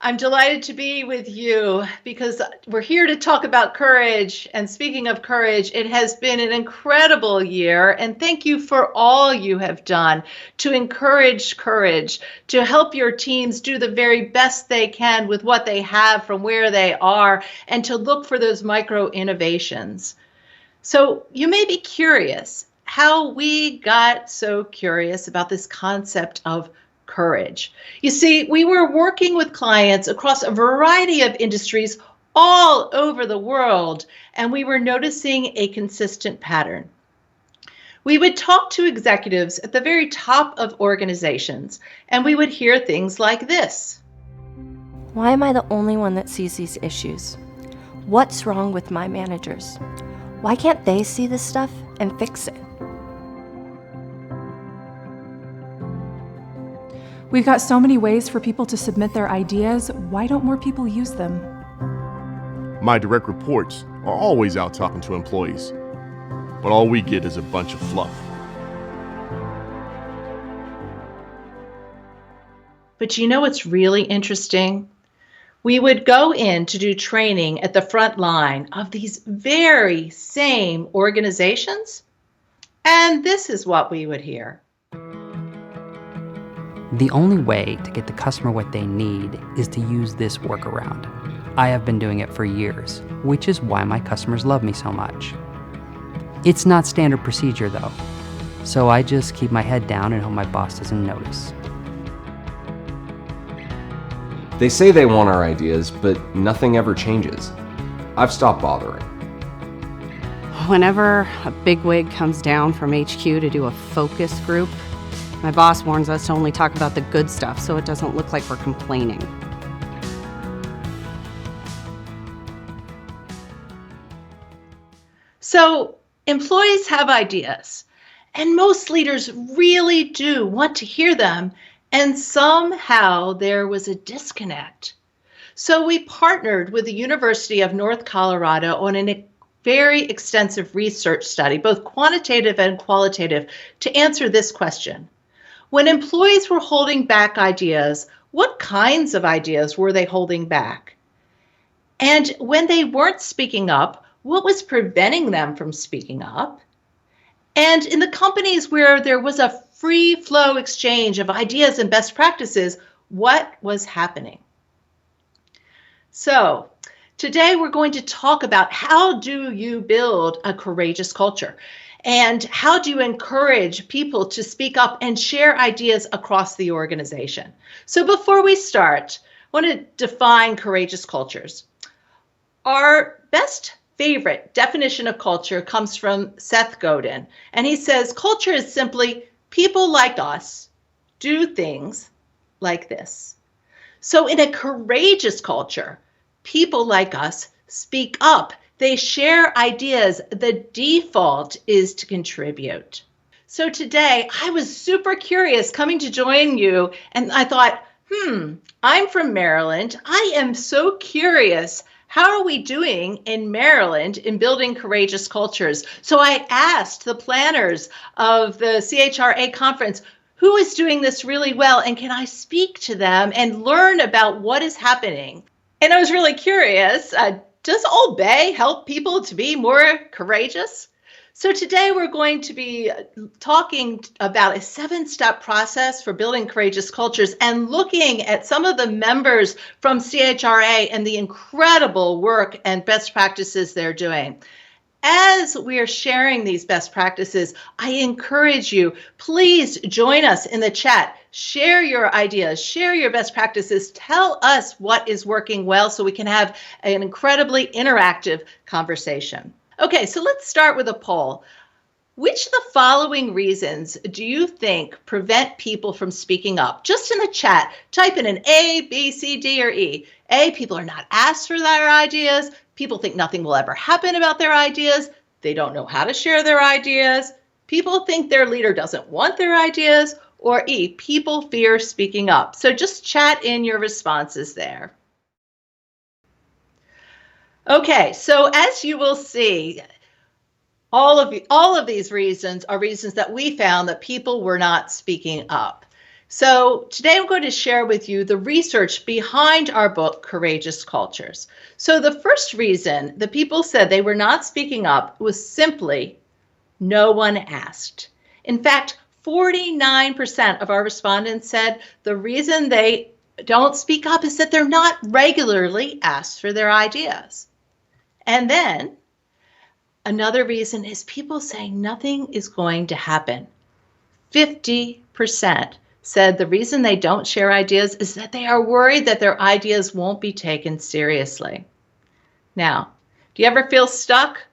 I'm delighted to be with you because we're here to talk about courage. And speaking of courage, it has been an incredible year. And thank you for all you have done to encourage courage, to help your teams do the very best they can with what they have from where they are, and to look for those micro innovations. So you may be curious how we got so curious about this concept of courage. You see, we were working with clients across a variety of industries all over the world, and we were noticing a consistent pattern. We would talk to executives at the very top of organizations, and we would hear things like this. Why am I the only one that sees these issues? What's wrong with my managers? Why can't they see this stuff and fix it? We've got so many ways for people to submit their ideas. Why don't more people use them? My direct reports are always out talking to employees, but all we get is a bunch of fluff. But you know what's really interesting? We would go in to do training at the front line of these very same organizations, and this is what we would hear. The only way to get the customer what they need is to use this workaround. I have been doing it for years, which is why my customers love me so much. It's not standard procedure though, so I just keep my head down and hope my boss doesn't notice. They say they want our ideas, but nothing ever changes. I've stopped bothering. Whenever a bigwig comes down from HQ to do a focus group, my boss warns us to only talk about the good stuff so it doesn't look like we're complaining. So employees have ideas, and most leaders really do want to hear them, and somehow there was a disconnect. So we partnered with the University of North Colorado on a very extensive research study, both quantitative and qualitative, to answer this question. When employees were holding back ideas, what kinds of ideas were they holding back? And when they weren't speaking up, what was preventing them from speaking up? And in the companies where there was a free flow exchange of ideas and best practices, what was happening? So today we're going to talk about how do you build a courageous culture? And how do you encourage people to speak up and share ideas across the organization? So before we start, I want to define courageous cultures. Our best favorite definition of culture comes from Seth Godin, and he says, culture is simply people like us do things like this. So in a courageous culture, people like us speak up. They share ideas. The default is to contribute. So today I was super curious coming to join you, and I thought, I'm from Maryland. I am so curious. How are we doing in Maryland in building courageous cultures? So I asked the planners of the CHRA conference, who is doing this really well, and can I speak to them and learn about what is happening? And I was really curious. Does Old Bay help people to be more courageous? So today we're going to be talking about a 7-step process for building courageous cultures and looking at some of the members from CHRA and the incredible work and best practices they're doing. As we are sharing these best practices, I encourage you, please join us in the chat. Share your ideas, share your best practices, tell us what is working well so we can have an incredibly interactive conversation. Okay, so let's start with a poll. Which of the following reasons do you think prevent people from speaking up? Just in the chat, type in an A, B, C, D, or E. A, people are not asked for their ideas. People think nothing will ever happen about their ideas. They don't know how to share their ideas. People think their leader doesn't want their ideas. Or E, people fear speaking up. So just chat in your responses there. Okay, so as you will see, all of these reasons are reasons that we found that people were not speaking up. So today I'm going to share with you the research behind our book, Courageous Cultures. So the first reason the people said they were not speaking up was simply no one asked. In fact, 49% of our respondents said the reason they don't speak up is that they're not regularly asked for their ideas. And then another reason is people say nothing is going to happen. 50% said the reason they don't share ideas is that they are worried that their ideas won't be taken seriously. Now, do you ever feel stuck?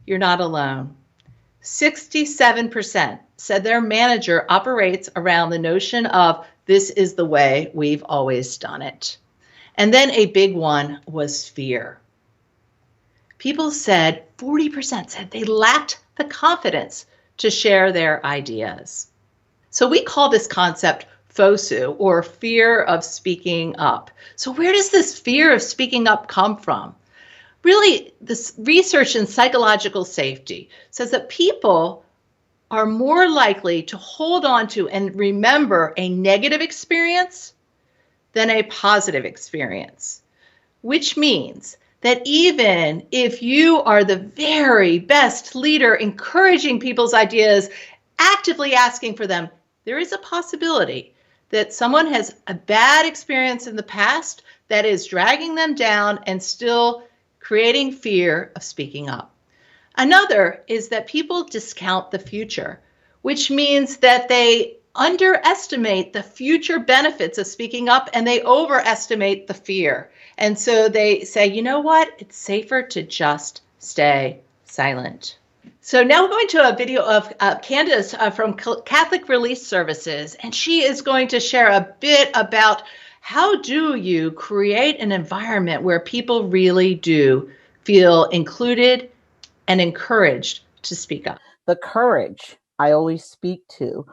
You're not alone. 67% said their manager operates around the notion of this is the way we've always done it. And then a big one was fear. People said, 40% said they lacked the confidence to share their ideas. So we call this concept FOSU, or fear of speaking up. So where does this fear of speaking up come from? Really, this research in psychological safety says that people are more likely to hold on to and remember a negative experience than a positive experience, which means that even if you are the very best leader encouraging people's ideas, actively asking for them, there is a possibility that someone has a bad experience in the past that is dragging them down and still creating fear of speaking up. Another is that people discount the future, which means that they underestimate the future benefits of speaking up and they overestimate the fear. And so they say, you know what? It's safer to just stay silent. So now we're going to a video of Candace from Catholic Relief Services, and she is going to share a bit about how do you create an environment where people really do feel included and encouraged to speak up. The courage I always speak to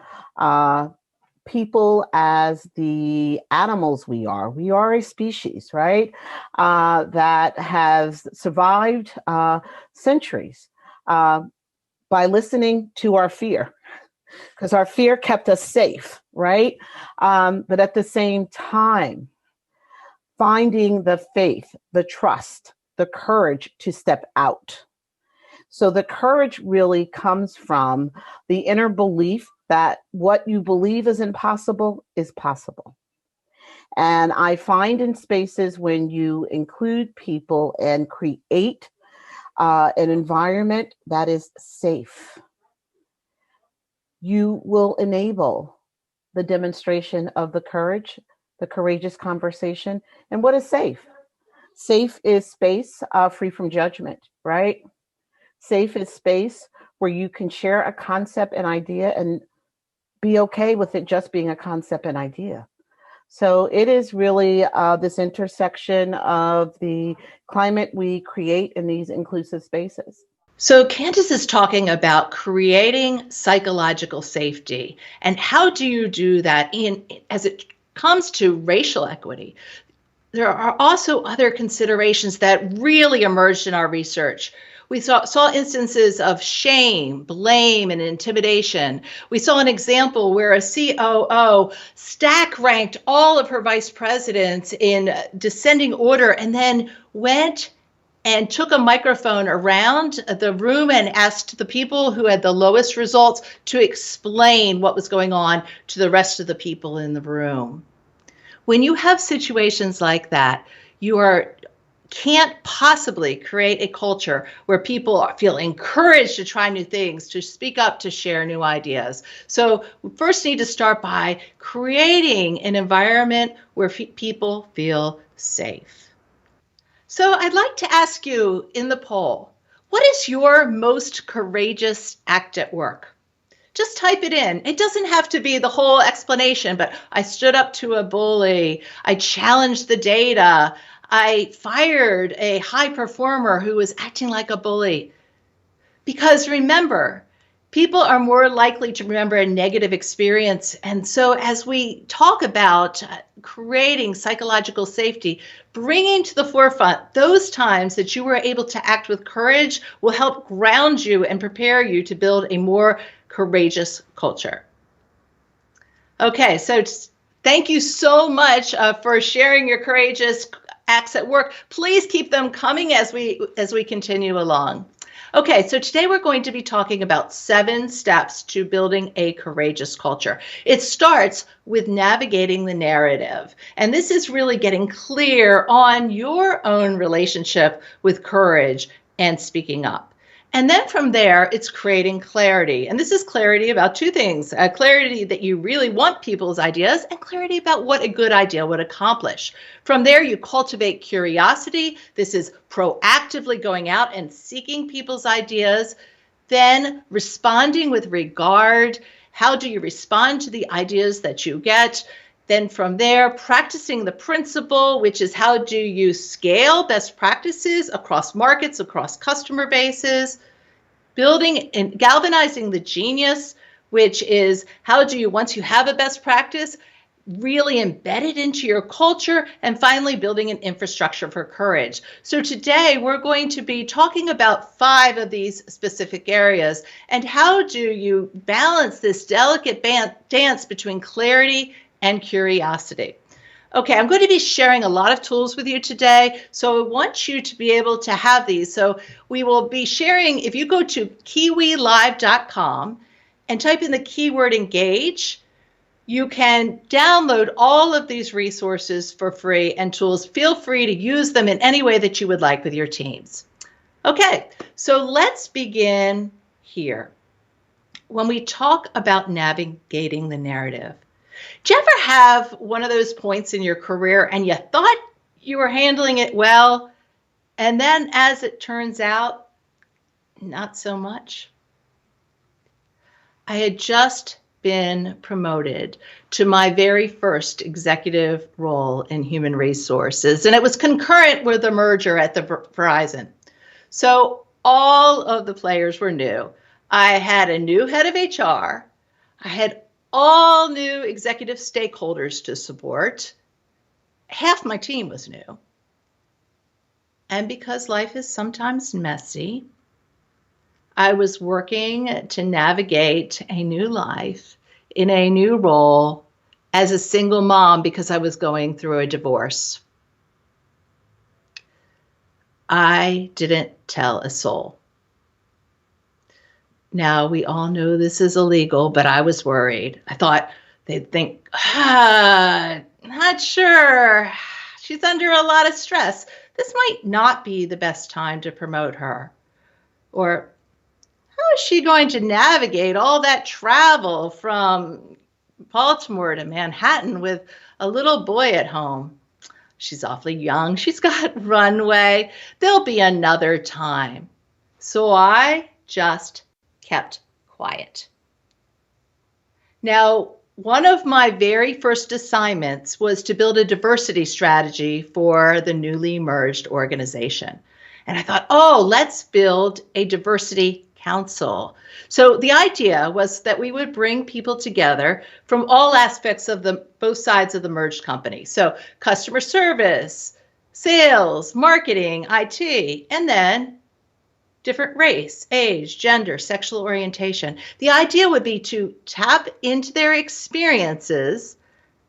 people as the animals we are. We are a species, right, that has survived centuries by listening to our fear, because our fear kept us safe, right? But at the same time, finding the faith, the trust, the courage to step out. So the courage really comes from the inner belief that what you believe is impossible is possible. And I find in spaces when you include people and create an environment that is safe, you will enable the demonstration of the courage, the courageous conversation. And what is safe? Safe is space free from judgment, right? Safe is space where you can share a concept and idea and be okay with it just being a concept and idea. So it is really this intersection of the climate we create in these inclusive spaces. So Candace is talking about creating psychological safety, and how do you do that as it comes to racial equity? There are also other considerations that really emerged in our research. We saw instances of shame, blame, and intimidation. We saw an example where a COO stack ranked all of her vice presidents in descending order and then went and took a microphone around the room and asked the people who had the lowest results to explain what was going on to the rest of the people in the room. When you have situations like that, you can't possibly create a culture where people feel encouraged to try new things, to speak up, to share new ideas. So we first need to start by creating an environment where people feel safe. So I'd like to ask you in the poll, what is your most courageous act at work? Just type it in. It doesn't have to be the whole explanation, but I stood up to a bully, I challenged the data, I fired a high performer who was acting like a bully. Because remember, people are more likely to remember a negative experience. And so as we talk about creating psychological safety, bringing to the forefront those times that you were able to act with courage will help ground you and prepare you to build a more courageous culture. Okay, so thank you so much for sharing your courageous acts at work. Please keep them coming as we continue along. Okay, so today we're going to be talking about 7 steps to building a courageous culture. It starts with navigating the narrative, and this is really getting clear on your own relationship with courage and speaking up. And then from there, it's creating clarity. And this is clarity about 2 things, clarity that you really want people's ideas and clarity about what a good idea would accomplish. From there, you cultivate curiosity. This is proactively going out and seeking people's ideas. Then responding with regard. How do you respond to the ideas that you get? Then from there, practicing the principle, which is how do you scale best practices across markets, across customer bases, building and galvanizing the genius, which is how do you, once you have a best practice, really embed it into your culture, and finally building an infrastructure for courage. So today we're going to be talking about 5 of these specific areas and how do you balance this delicate dance between clarity and curiosity. Okay, I'm going to be sharing a lot of tools with you today, so I want you to be able to have these. So we will be sharing, if you go to kiwilive.com and type in the keyword engage, you can download all of these resources for free and tools. Feel free to use them in any way that you would like with your teams. Okay, so let's begin here. When we talk about navigating the narrative, do you ever have one of those points in your career and you thought you were handling it well, and then as it turns out, not so much? I had just been promoted to my very first executive role in human resources, and it was concurrent with the merger at the Verizon. So all of the players were new. I had a new head of HR. I had all new executive stakeholders to support. Half my team was new. And because life is sometimes messy, I was working to navigate a new life in a new role as a single mom because I was going through a divorce. I didn't tell a soul. Now, we all know this is illegal, but I was worried. I thought they'd think, not sure. She's under a lot of stress. This might not be the best time to promote her. Or how is she going to navigate all that travel from Baltimore to Manhattan with a little boy at home? She's awfully young. She's got runway. There'll be another time. So I just kept quiet. Now, one of my very first assignments was to build a diversity strategy for the newly merged organization. And I thought, let's build a diversity council. So the idea was that we would bring people together from all aspects of both sides of the merged company. So customer service, sales, marketing, IT, and then different race, age, gender, sexual orientation. The idea would be to tap into their experiences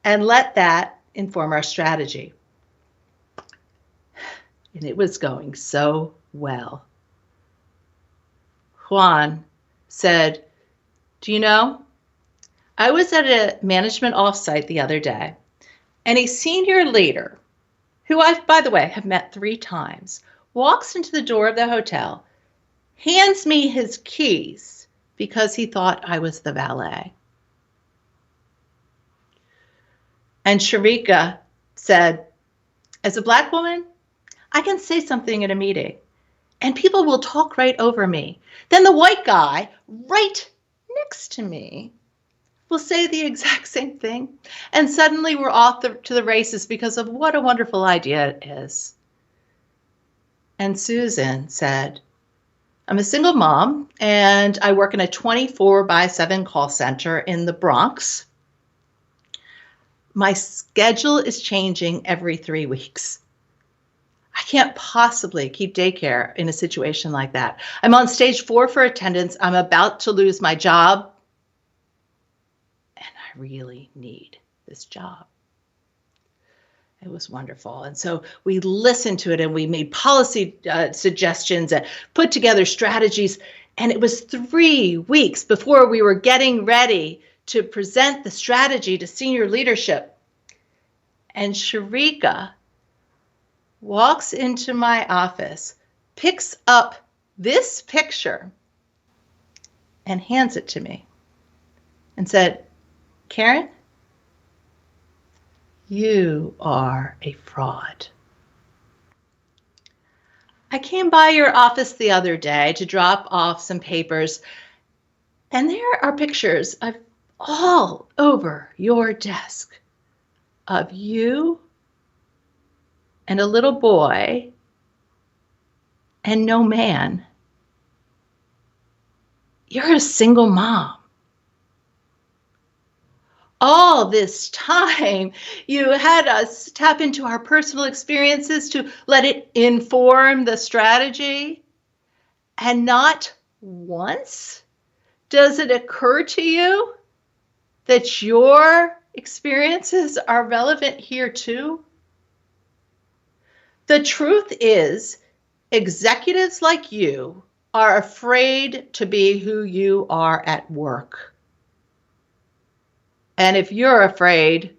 and let that inform our strategy. And it was going so well. Juan said, do you know, I was at a management offsite the other day, and a senior leader, who I, by the way, have met 3 times, walks into the door of the hotel, hands me his keys because he thought I was the valet. And Sharika said, as a Black woman, I can say something in a meeting and people will talk right over me. Then the white guy right next to me will say the exact same thing. And suddenly we're off to the races because of what a wonderful idea it is. And Susan said, I'm a single mom and I work in a 24/7 call center in the Bronx. My schedule is changing every 3 weeks. I can't possibly keep daycare in a situation like that. I'm on stage 4 for attendance. I'm about to lose my job. And I I really need this job. It was wonderful. And so we listened to it and we made policy suggestions and put together strategies. And it was 3 weeks before we were getting ready to present the strategy to senior leadership. And Sharika walks into my office, picks up this picture, and hands it to me and said, "Karin, you are a fraud. I came by your office the other day to drop off some papers, and there are pictures of all over your desk of you and a little boy and no man. You're a single mom. All this time, you had us tap into our personal experiences to let it inform the strategy. And not once does it occur to you that your experiences are relevant here too. The truth is, executives like you are afraid to be who you are at work. And if you're afraid,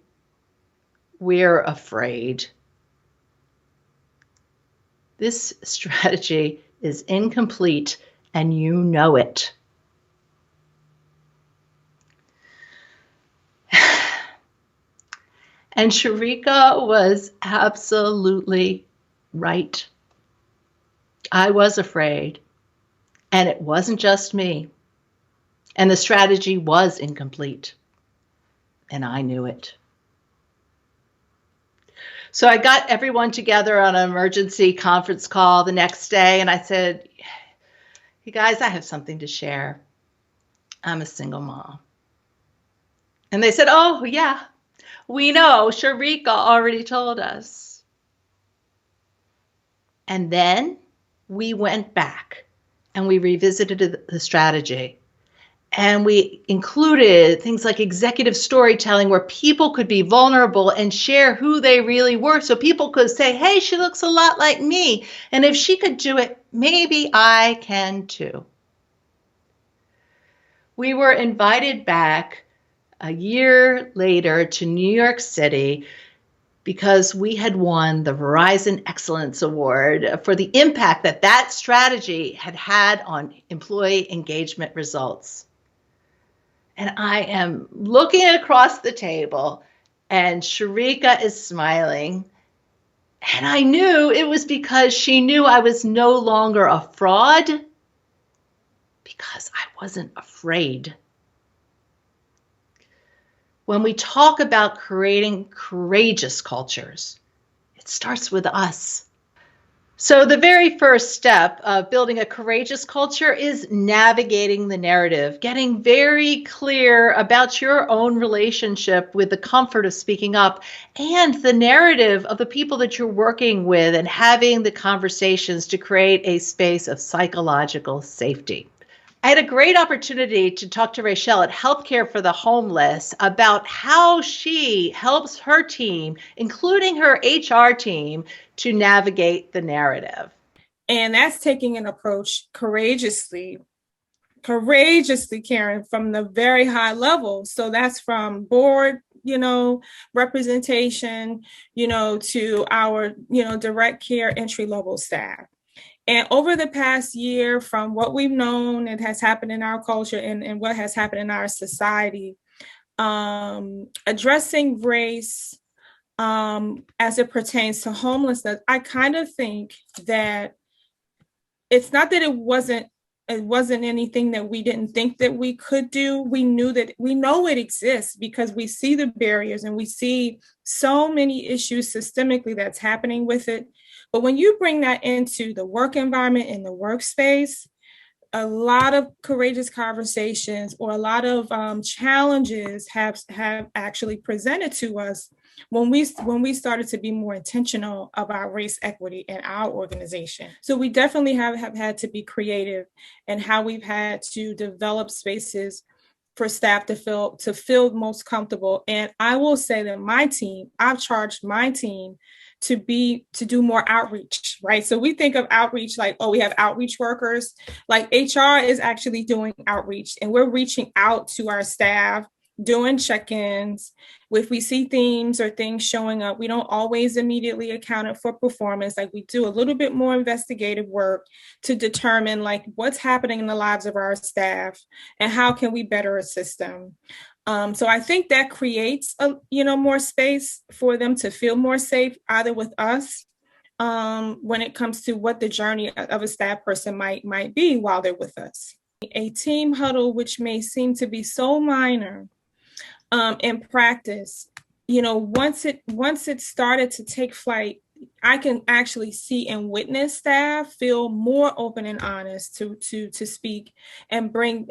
we're afraid. This strategy is incomplete, and you know it. And Sharika was absolutely right. I was afraid, and it wasn't just me. And the strategy was incomplete. And I knew it. So I got everyone together on an emergency conference call the next day, and I said, "You guys, I have something to share. I'm a single mom." And they said, "Oh, yeah, we know. Sharika already told us." And then we went back and we revisited the strategy. And we included things like executive storytelling where people could be vulnerable and share who they really were. So people could say, "Hey, she looks a lot like me. And if she could do it, maybe I can too." We were invited back a year later to New York City because we had won the Verizon Excellence Award for the impact that that strategy had had on employee engagement results. And I am looking across the table, and Sharika is smiling. And I knew it was because she knew I was no longer a fraud, because I wasn't afraid. When we talk about creating courageous cultures, it starts with us. So the very first step of building a courageous culture is navigating the narrative, getting very clear about your own relationship with the comfort of speaking up and the narrative of the people that you're working with, and having the conversations to create a space of psychological safety. I had a great opportunity to talk to Rachel at Healthcare for the Homeless about how she helps her team, including her HR team, to navigate the narrative. And that's taking an approach courageously, Karin, from the very high level. So that's from board, representation, to our, direct care entry level staff. And over the past year, from what we've known and has happened in our culture and what has happened in our society, addressing race as it pertains to homelessness, I kind of think that it's not that it wasn't anything that we didn't think that we could do. We know it exists because we see the barriers and we see so many issues systemically that's happening with it. But when you bring that into the work environment and the workspace, a lot of courageous conversations or a lot of challenges have actually presented to us when we started to be more intentional about race equity in our organization. So we definitely have had to be creative in how we've had to develop spaces for staff to feel most comfortable. And I will say that I've charged my team to do more outreach, right? So we think of outreach like, oh, we have outreach workers. Like HR is actually doing outreach, and we're reaching out to our staff, doing check-ins. If we see themes or things showing up, we don't always immediately account it for performance. Like, we do a little bit more investigative work to determine like what's happening in the lives of our staff and how can we better assist them. So I think that creates more space for them to feel more safe, either with us, when it comes to what the journey of a staff person might be while they're with us. A team huddle, which may seem to be so minor, in practice, once it started to take flight, I can actually see and witness staff feel more open and honest to speak and bring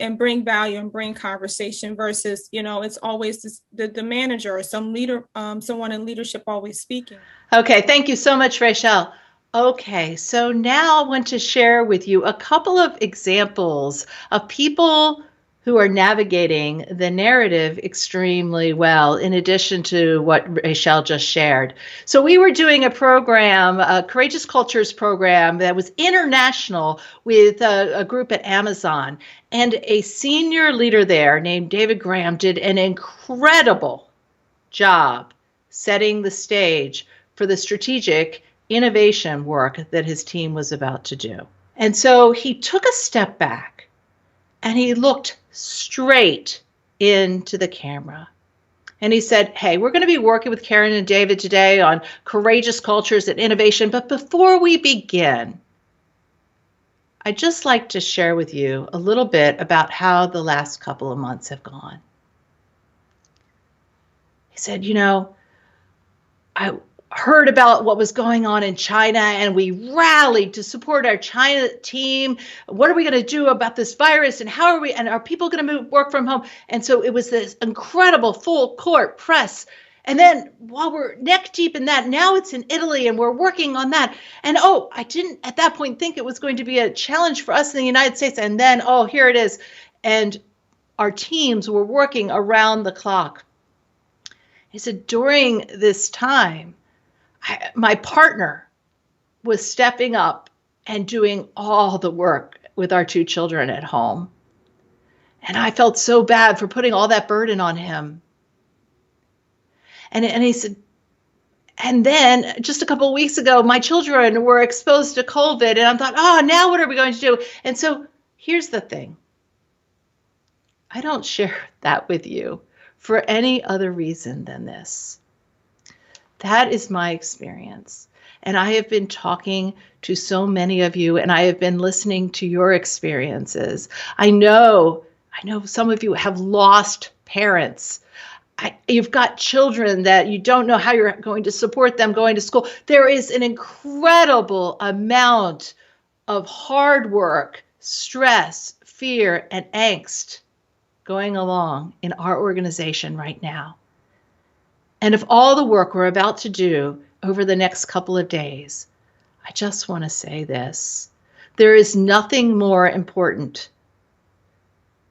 value and bring conversation versus, it's always the manager or some leader, someone in leadership always speaking. Okay, thank you so much, Rachel. Okay, so now I want to share with you a couple of examples of people who are navigating the narrative extremely well, in addition to what Rachel just shared. So we were doing a program, a Courageous Cultures program that was international with a group at Amazon. And a senior leader there named David Graham did an incredible job setting the stage for the strategic innovation work that his team was about to do. And so he took a step back and he looked straight into the camera. And he said, hey, we're going to be working with Karin and David today on courageous cultures and innovation. But before we begin, I'd just like to share with you a little bit about how the last couple of months have gone. He said, I heard about what was going on in China, and we rallied to support our China team. What are we going to do about this virus, and are people going to work from home? And so it was this incredible full court press. And then while we're neck deep in that, now it's in Italy and we're working on that. And I didn't at that point think it was going to be a challenge for us in the United States. And then, here it is. And our teams were working around the clock. He said, during this time, my partner was stepping up and doing all the work with our two children at home. And I felt so bad for putting all that burden on him. And he said, and then just a couple of weeks ago, my children were exposed to COVID. And I thought, now what are we going to do? And so here's the thing. I don't share that with you for any other reason than this. That is my experience. And I have been talking to so many of you, and I have been listening to your experiences. I know some of you have lost parents. You've got children that you don't know how you're going to support them going to school. There is an incredible amount of hard work, stress, fear, and angst going along in our organization right now. And of all the work we're about to do over the next couple of days, I just want to say this. There is nothing more important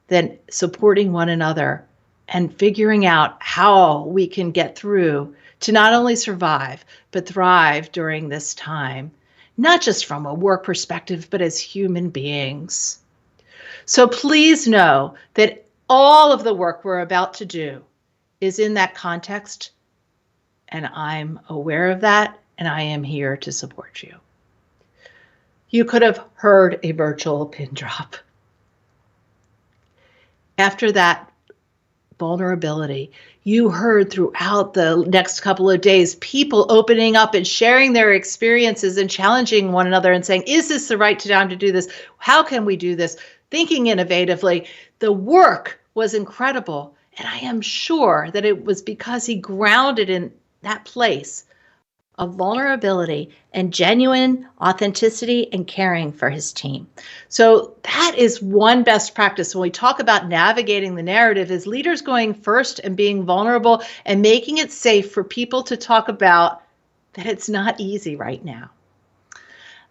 than supporting one another and figuring out how we can get through to not only survive, but thrive during this time, not just from a work perspective, but as human beings. So please know that all of the work we're about to do is in that context. And I'm aware of that, and I am here to support you. You could have heard a virtual pin drop. After that vulnerability, you heard throughout the next couple of days, people opening up and sharing their experiences and challenging one another and saying, is this the right time to do this? How can we do this? Thinking innovatively. The work was incredible. And I am sure that it was because he grounded in that place of vulnerability and genuine authenticity and caring for his team. So that is one best practice when we talk about navigating the narrative, is leaders going first and being vulnerable and making it safe for people to talk about that it's not easy right now.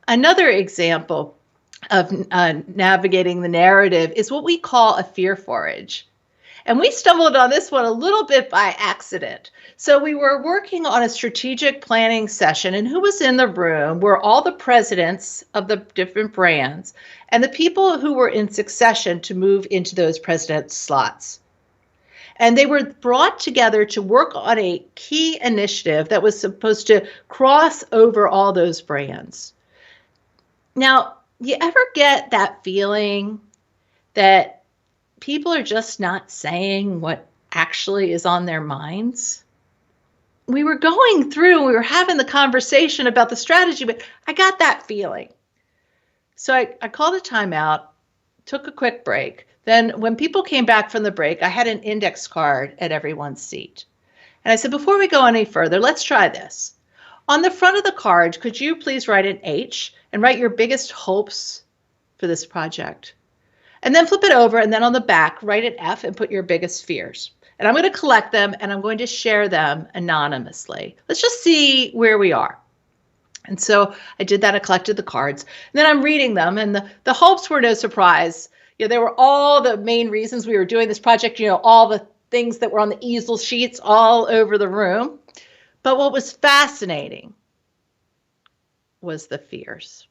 Another example of navigating the narrative is what we call a fear forage. And we stumbled on this one a little bit by accident. So we were working on a strategic planning session, and who was in the room were all the presidents of the different brands and the people who were in succession to move into those president slots. And they were brought together to work on a key initiative that was supposed to cross over all those brands. Now, you ever get that feeling that people are just not saying what actually is on their minds? We were going through and we were having the conversation about the strategy, but I got that feeling. So I called a timeout, took a quick break. Then when people came back from the break, I had an index card at everyone's seat. And I said, before we go any further, let's try this. On the front of the card, could you please write an H and write your biggest hopes for this project? And then flip it over, and then on the back, write an F and put your biggest fears. And I'm going to collect them, and I'm going to share them anonymously. Let's just see where we are. And so I did that. I collected the cards. And then I'm reading them, and the hopes were no surprise. They were all the main reasons we were doing this project, all the things that were on the easel sheets all over the room. But what was fascinating was the fears.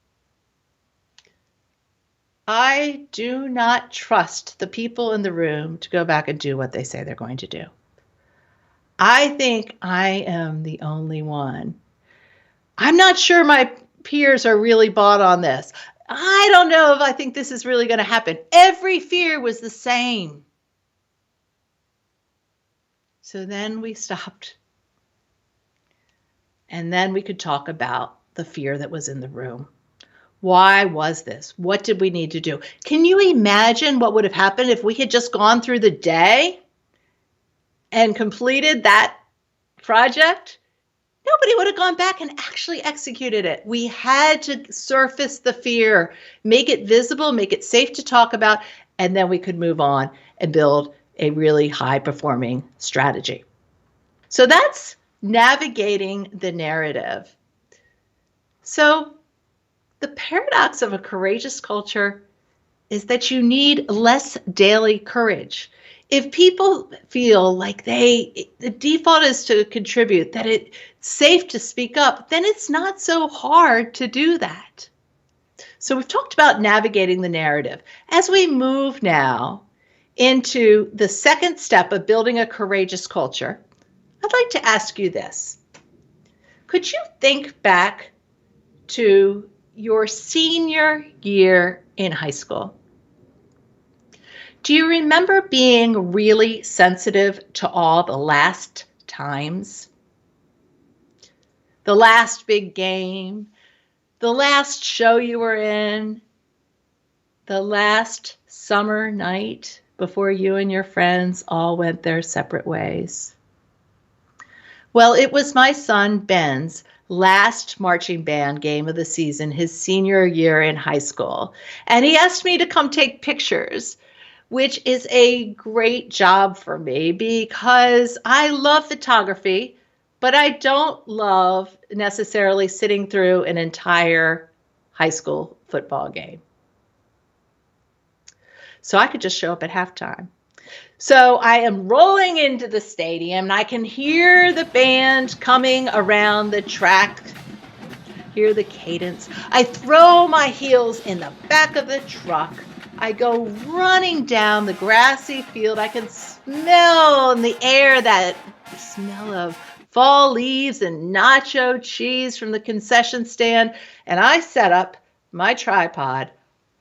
I do not trust the people in the room to go back and do what they say they're going to do. I think I am the only one. I'm not sure my peers are really bought on this. I don't know if I think this is really going to happen. Every fear was the same. So then we stopped. And then we could talk about the fear that was in the room. Why was this? What did we need to do? Can you imagine what would have happened if we had just gone through the day and completed that project? Nobody would have gone back and actually executed it. We had to surface the fear, make it visible, make it safe to talk about, and then we could move on and build a really high-performing strategy. So that's navigating the narrative. So the paradox of a courageous culture is that you need less daily courage. If people feel like the default is to contribute, that it's safe to speak up, then it's not so hard to do that. So we've talked about navigating the narrative. As we move now into the second step of building a courageous culture, I'd like to ask you this. Could you think back to your senior year in high school? Do you remember being really sensitive to all the last times? The last big game, the last show you were in, the last summer night before you and your friends all went their separate ways. Well, it was my son Ben's last marching band game of the season, his senior year in high school. And he asked me to come take pictures, which is a great job for me because I love photography, but I don't love necessarily sitting through an entire high school football game. So I could just show up at halftime. So I am rolling into the stadium and I can hear the band coming around the track, hear the cadence. I throw my heels in the back of the truck. I go running down the grassy field. I can smell in the air that smell of fall leaves and nacho cheese from the concession stand. And I set up my tripod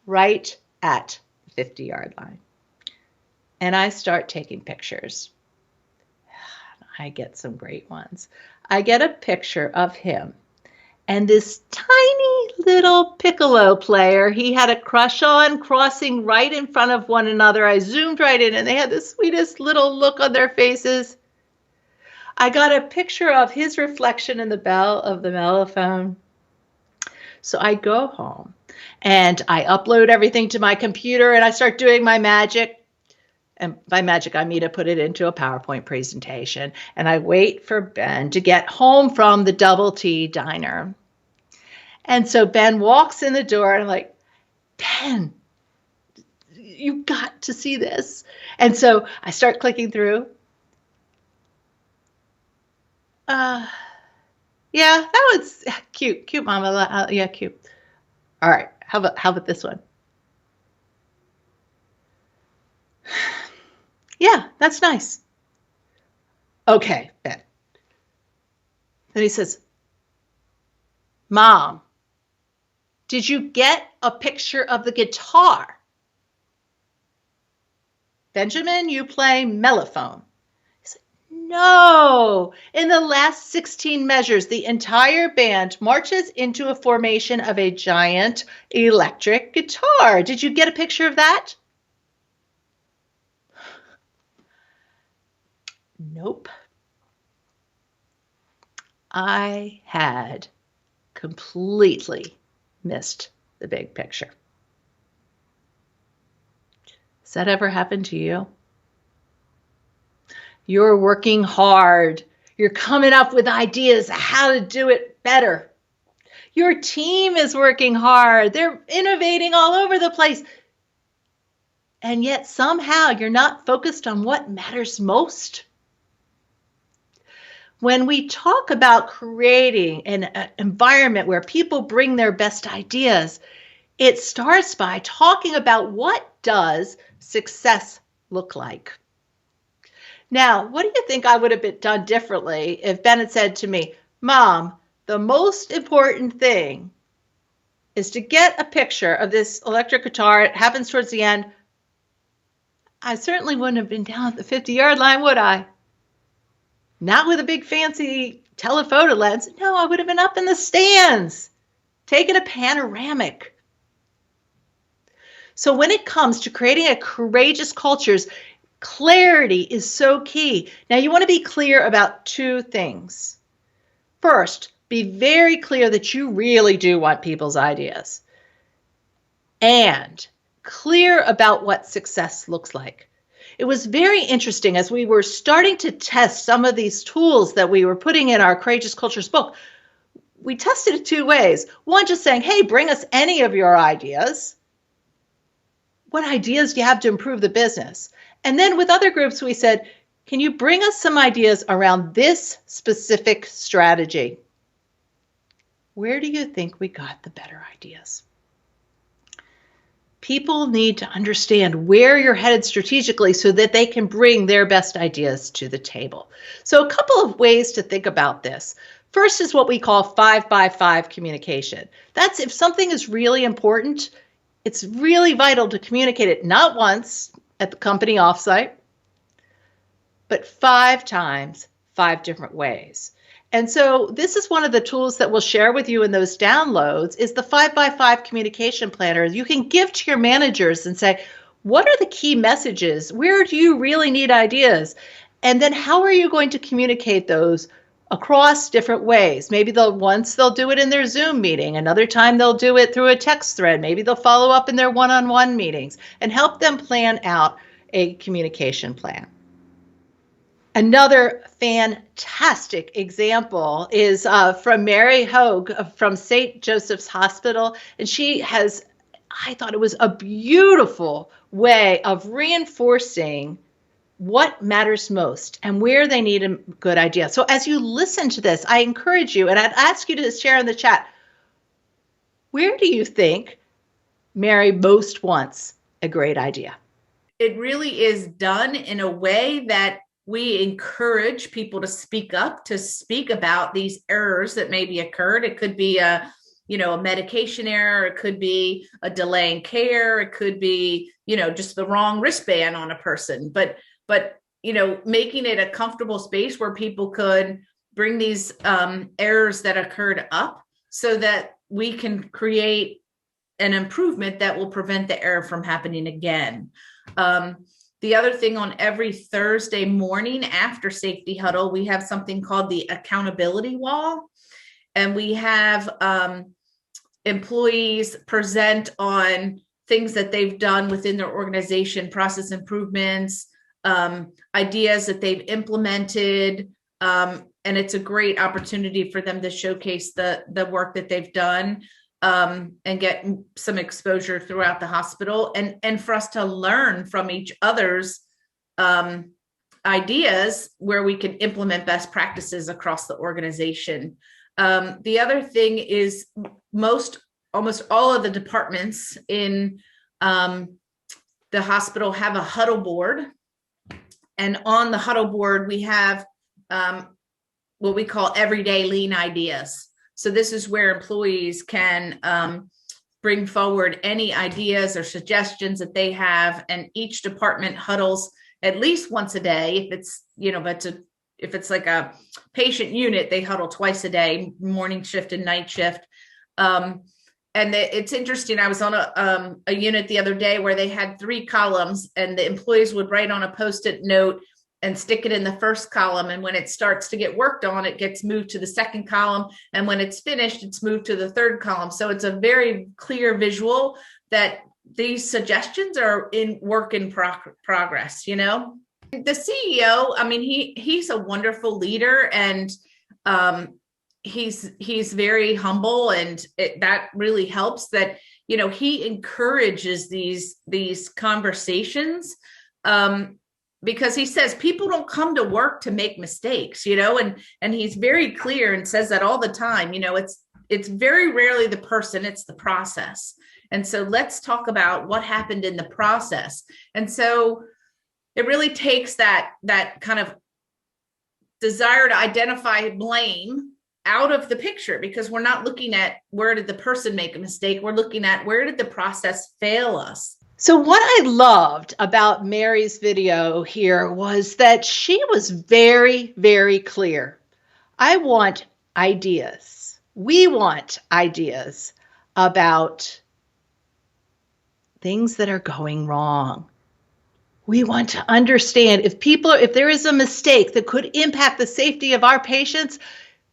right at the 50-yard line. And I start taking pictures. I get some great ones. I get a picture of him and this tiny little piccolo player he had a crush on crossing right in front of one another. I zoomed right in and they had the sweetest little look on their faces. I got a picture of his reflection in the bell of the mellophone. So I go home and I upload everything to my computer and I start doing my magic. And by magic, I mean to put it into a PowerPoint presentation. And I wait for Ben to get home from the Double T diner. And so Ben walks in the door and I'm like, Ben, you got to see this. And so I start clicking through. Yeah, that was cute, Mama. Yeah, cute. All right, how about this one? Yeah, that's nice. Okay, Ben. Then he says, Mom, did you get a picture of the guitar? Benjamin, you play mellophone. He said, no. In the last 16 measures, the entire band marches into a formation of a giant electric guitar. Did you get a picture of that? Nope. I had completely missed the big picture. Has that ever happened to you? You're working hard. You're coming up with ideas how to do it better. Your team is working hard. They're innovating all over the place. And yet somehow you're not focused on what matters most. When we talk about creating an environment where people bring their best ideas, it starts by talking about what does success look like. Now, what do you think I would have done differently if Ben had said to me, Mom, the most important thing is to get a picture of this electric guitar. It happens towards the end. I certainly wouldn't have been down at the 50-yard line, would I? Not with a big fancy telephoto lens. No, I would have been up in the stands, taking a panoramic. So when it comes to creating a courageous culture, clarity is so key. Now, you want to be clear about two things. First, be very clear that you really do want people's ideas. And clear about what success looks like. It was very interesting as we were starting to test some of these tools that we were putting in our Courageous Cultures book. We tested it two ways. One, just saying, hey, bring us any of your ideas. What ideas do you have to improve the business? And then with other groups, we said, can you bring us some ideas around this specific strategy? Where do you think we got the better ideas? People need to understand where you're headed strategically so that they can bring their best ideas to the table. So a couple of ways to think about this. First is what we call 5x5 communication. That's if something is really important, it's really vital to communicate it not once at the company offsite, but 5 times, 5 different ways. And so this is one of the tools that we'll share with you in those downloads is the 5x5 communication planner. You can give to your managers and say, what are the key messages? Where do you really need ideas? And then how are you going to communicate those across different ways? Maybe once they'll do it in their Zoom meeting. Another time they'll do it through a text thread. Maybe they'll follow up in their one-on-one meetings and help them plan out a communication plan. Another fantastic example is from Mary Hogue from St. Joseph's Hospital. And she has, I thought it was a beautiful way of reinforcing what matters most and where they need a good idea. So as you listen to this, I encourage you, and I'd ask you to share in the chat, where do you think Mary most wants a great idea? It really is done in a way that we encourage people to speak up, to speak about these errors that maybe occurred. It could be a medication error. It could be a delay in care. It could be, just the wrong wristband on a person. But making it a comfortable space where people could bring these errors that occurred up so that we can create an improvement that will prevent the error from happening again. The other thing, on every Thursday morning after Safety Huddle, we have something called the accountability wall. And we have employees present on things that they've done within their organization, process improvements, ideas that they've implemented. And it's a great opportunity for them to showcase the work that they've done. and get some exposure throughout the hospital, and for us to learn from each other's ideas where we can implement best practices across the organization. The other thing is almost all of the departments in the hospital have a Huddle Board. And on the Huddle Board, we have what we call everyday lean ideas. So this is where employees can bring forward any ideas or suggestions that they have, and each department huddles at least once a day. If it's, if it's like a patient unit, they huddle twice a day, morning shift and night shift. And it's interesting. I was on a unit the other day where they had 3 columns, and the employees would write on a Post-it note and stick it in the first column. And when it starts to get worked on, it gets moved to the second column. And when it's finished, it's moved to the third column. So it's a very clear visual that these suggestions are in work in progress, The CEO, I mean, he's a wonderful leader, and he's very humble, and that really helps that, he encourages these conversations, because he says people don't come to work to make mistakes, and he's very clear and says that all the time. It's very rarely the person, it's the process. And so let's talk about what happened in the process. And so it really takes that kind of desire to identify blame out of the picture, because we're not looking at where did the person make a mistake. We're looking at where did the process fail us. So what I loved about Mary's video here was that she was very, very clear. I want ideas. We want ideas about things that are going wrong. We want to understand if there is a mistake that could impact the safety of our patients,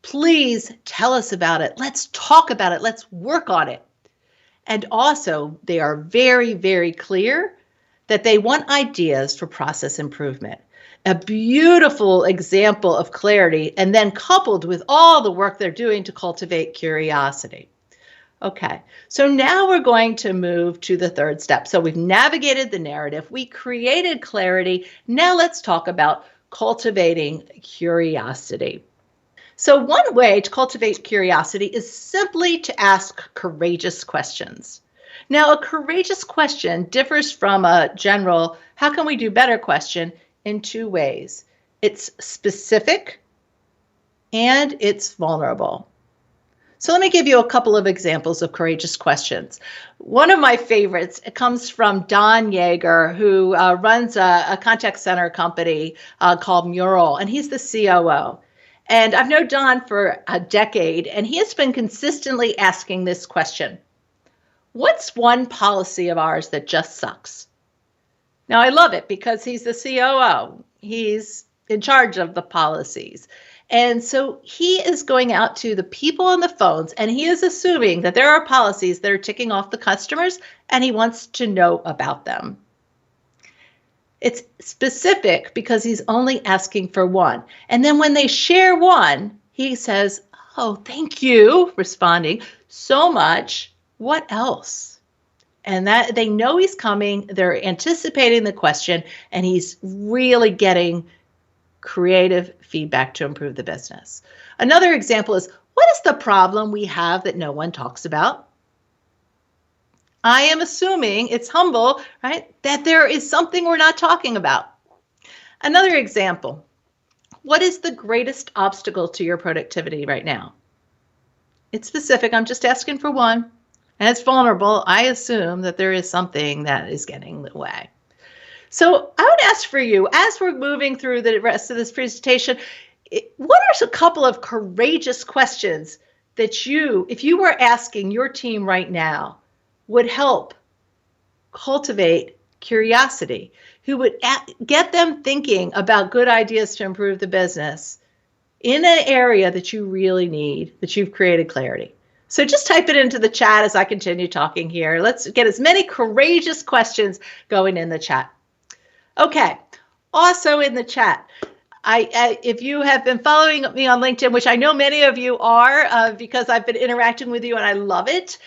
please tell us about it. Let's talk about it. Let's work on it. And also, they are very, very clear that they want ideas for process improvement. A beautiful example of clarity, and then coupled with all the work they're doing to cultivate curiosity. Okay, so now we're going to move to the third step. So we've navigated the narrative, we created clarity. Now let's talk about cultivating curiosity. So one way to cultivate curiosity is simply to ask courageous questions. Now, a courageous question differs from a general, how can we do better question in 2 ways. It's specific and it's vulnerable. So let me give you a couple of examples of courageous questions. One of my favorites, it comes from Don Yeager, who runs a contact center company called Mural, and he's the COO. And I've known Don for a decade, and he has been consistently asking this question. What's one policy of ours that just sucks? Now, I love it because he's the COO. He's in charge of the policies. And so he is going out to the people on the phones, and he is assuming that there are policies that are ticking off the customers, and he wants to know about them. It's specific because he's only asking for one. And then when they share one, he says, oh, thank you, responding so much. What else? And that they know he's coming. They're anticipating the question, and he's really getting creative feedback to improve the business. Another example is, what is the problem we have that no one talks about? I am assuming it's humble, right? That there is something we're not talking about. Another example, what is the greatest obstacle to your productivity right now? It's specific. I'm just asking for one. And it's vulnerable. I assume that there is something that is getting in the way. So I would ask for you, as we're moving through the rest of this presentation, what are a couple of courageous questions that you, if you were asking your team right now, would help cultivate curiosity, who would get them thinking about good ideas to improve the business in an area that you really need, that you've created clarity? So just type it into the chat as I continue talking here. Let's get as many courageous questions going in the chat. Okay, also in the chat, If you have been following me on LinkedIn, which I know many of you are, because I've been interacting with you and I love it.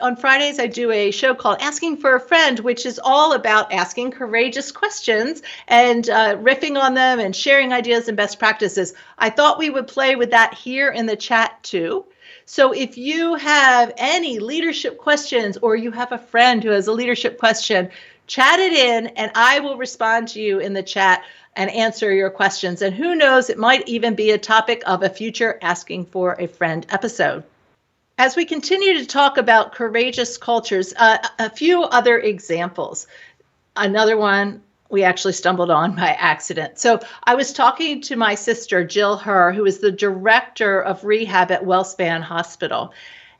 On Fridays, I do a show called Asking for a Friend, which is all about asking courageous questions and riffing on them and sharing ideas and best practices. I thought we would play with that here in the chat too. So if you have any leadership questions or you have a friend who has a leadership question, chat it in and I will respond to you in the chat and answer your questions. And who knows, it might even be a topic of a future Asking for a Friend episode. As we continue to talk about courageous cultures, a few other examples. Another one we actually stumbled on by accident. So I was talking to my sister, Jill Herr, who is the director of rehab at WellSpan Hospital.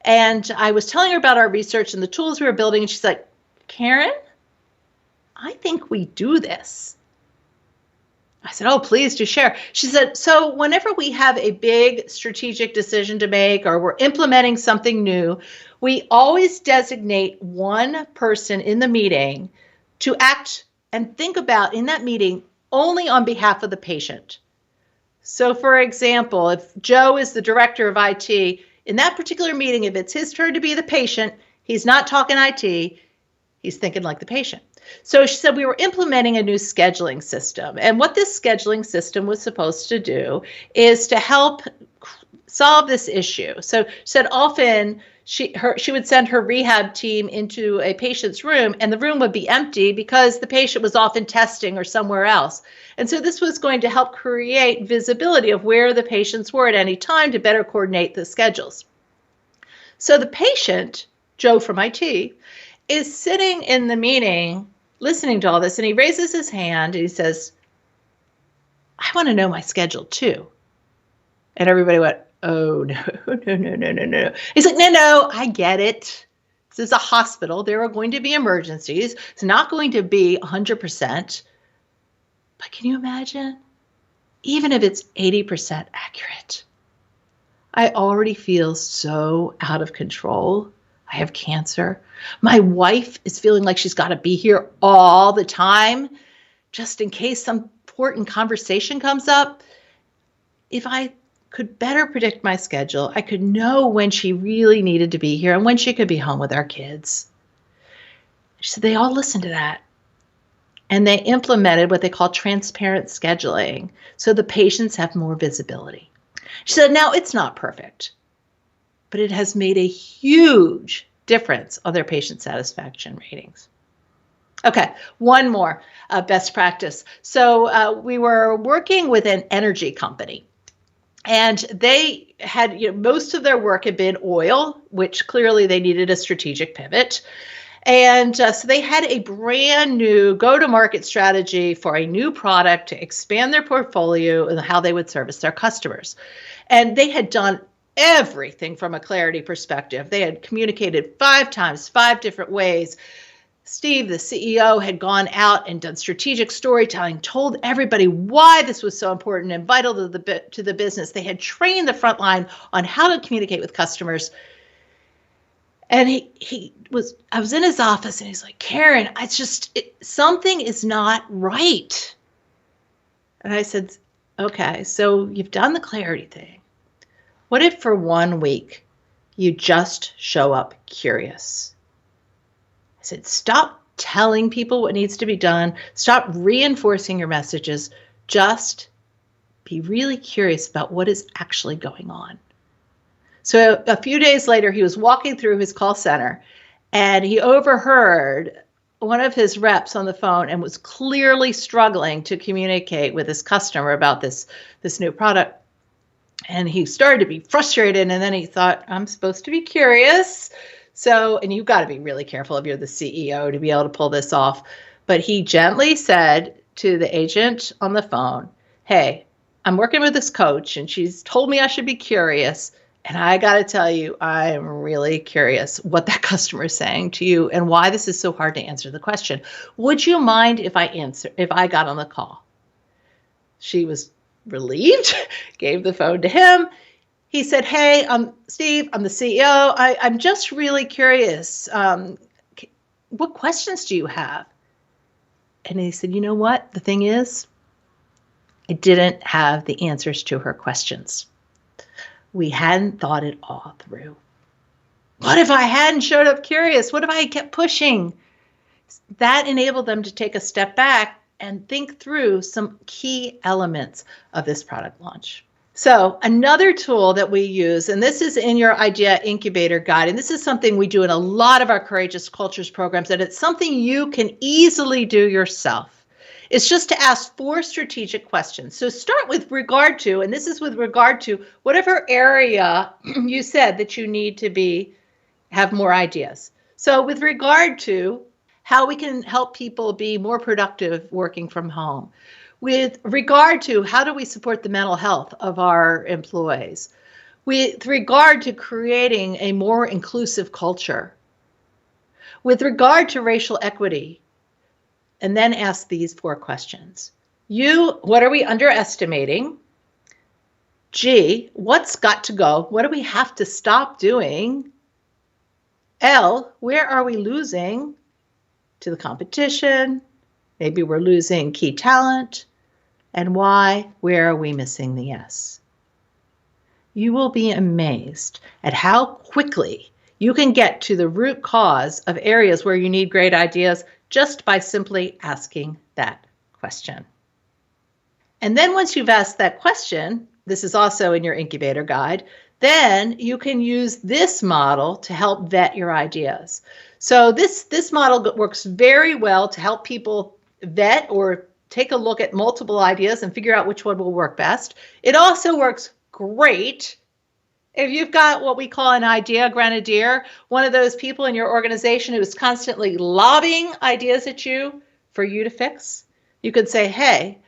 And I was telling her about our research and the tools we were building. And she's like, Karin, I think we do this. I said, oh, please do share. She said, so whenever we have a big strategic decision to make or we're implementing something new, we always designate one person in the meeting to act and think about in that meeting only on behalf of the patient. So for example, if Joe is the director of IT, in that particular meeting, if it's his turn to be the patient, he's not talking IT, he's thinking like the patient. So she said we were implementing a new scheduling system. And what this scheduling system was supposed to do is to help solve this issue. So she said often she would send her rehab team into a patient's room and the room would be empty because the patient was off in testing or somewhere else. And so this was going to help create visibility of where the patients were at any time to better coordinate the schedules. So the patient, Joe from IT, is sitting in the meeting listening to all this, and he raises his hand and he says, I want to know my schedule too. And everybody went, oh, no. He's like, no, I get it. This is a hospital. There are going to be emergencies. It's not going to be 100%. But can you imagine? Even if it's 80% accurate, I already feel so out of control. I have cancer. My wife is feeling like she's got to be here all the time, just in case some important conversation comes up. If I could better predict my schedule, I could know when she really needed to be here and when she could be home with our kids. She said they all listened to that. And they implemented what they call transparent scheduling, so the patients have more visibility. She said, now it's not perfect, but it has made a huge difference on their patient satisfaction ratings. Okay, one more best practice. So we were working with an energy company, and they had, most of their work had been oil, which clearly they needed a strategic pivot. And so they had a brand new go-to-market strategy for a new product to expand their portfolio and how they would service their customers. And they had done everything from a clarity perspective. They had communicated 5 times, 5 different ways. Steve, the CEO, had gone out and done strategic storytelling, told everybody why this was so important and vital to the business. They had trained the front line on how to communicate with customers. And I was in his office and he's like, Karin, something is not right. And I said, okay, so you've done the clarity thing. What if for 1 week you just show up curious? I said, stop telling people what needs to be done. Stop reinforcing your messages. Just be really curious about what is actually going on. So a few days later, he was walking through his call center and he overheard one of his reps on the phone and was clearly struggling to communicate with his customer about this new product. And he started to be frustrated. And then he thought, I'm supposed to be curious. So, and you've got to be really careful if you're the CEO to be able to pull this off. But he gently said to the agent on the phone, hey, I'm working with this coach and she's told me I should be curious. And I got to tell you, I am really curious what that customer is saying to you and why this is so hard to answer the question. Would you mind if I got on the call? She was relieved, gave the phone to him. He said, hey, Steve, I'm the CEO. I'm just really curious. What questions do you have? And he said, you know what? The thing is, I didn't have the answers to her questions. We hadn't thought it all through. What if I hadn't showed up curious? What if I kept pushing? That enabled them to take a step back and think through some key elements of this product launch. So another tool that we use, and this is in your Idea Incubator guide, and this is something we do in a lot of our Courageous Cultures programs, and it's something you can easily do yourself. It's just to ask 4 strategic questions. So start with regard to, and this is with regard to whatever area you said that you need to have more ideas. So with regard to how we can help people be more productive working from home. With regard to how do we support the mental health of our employees? With regard to creating a more inclusive culture. With regard to racial equity. And then ask these 4 questions. What are we underestimating? G, what's got to go? What do we have to stop doing? L, where are we losing to the competition? Maybe we're losing key talent. And why? Where are we missing the S? You will be amazed at how quickly you can get to the root cause of areas where you need great ideas just by simply asking that question. And then once you've asked that question, this is also in your incubator guide, then you can use this model to help vet your ideas. So this model works very well to help people vet or take a look at multiple ideas and figure out which one will work best. It also works great if you've got what we call an idea grenadier, one of those people in your organization who is constantly lobbing ideas at you for you to fix. You could say, hey,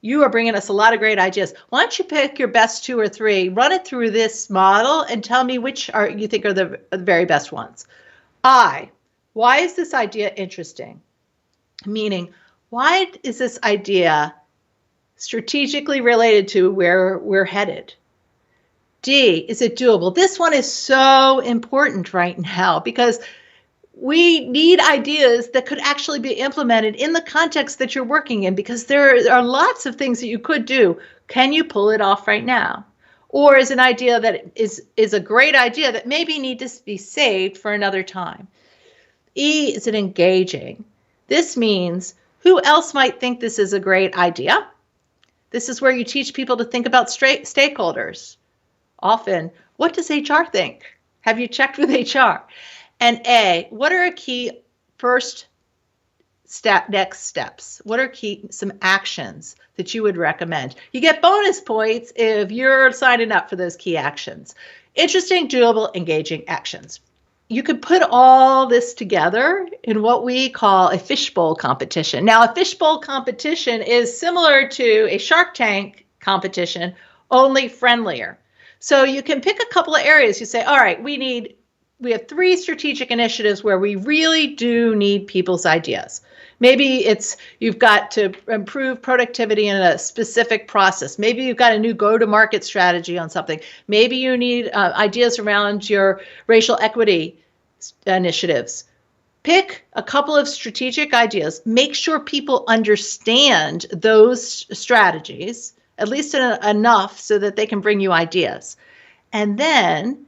you are bringing us a lot of great ideas. Why don't you pick your best 2 or 3, run it through this model, and tell me which you think are the very best ones. Why is this idea interesting? Meaning, why is this idea strategically related to where we're headed? D, is it doable? This one is so important right now because we need ideas that could actually be implemented in the context that you're working in, because there are lots of things that you could do. Can you pull it off right now? Or is an idea that is a great idea that maybe needs to be saved for another time? E, is it engaging? This means who else might think this is a great idea? This is where you teach people to think about stakeholders. Often, what does HR think? Have you checked with HR? And A, what are key next steps? What are some actions that you would recommend? You get bonus points if you're signing up for those key actions. Interesting, doable, engaging actions. You could put all this together in what we call a fishbowl competition. Now, a fishbowl competition is similar to a Shark Tank competition, only friendlier. So you can pick a couple of areas. You say, all right, we have 3 strategic initiatives where we really do need people's ideas. Maybe you've got to improve productivity in a specific process. Maybe you've got a new go-to-market strategy on something. Maybe you need ideas around your racial equity initiatives. Pick a couple of strategic ideas. Make sure people understand those strategies, at least enough so that they can bring you ideas. And then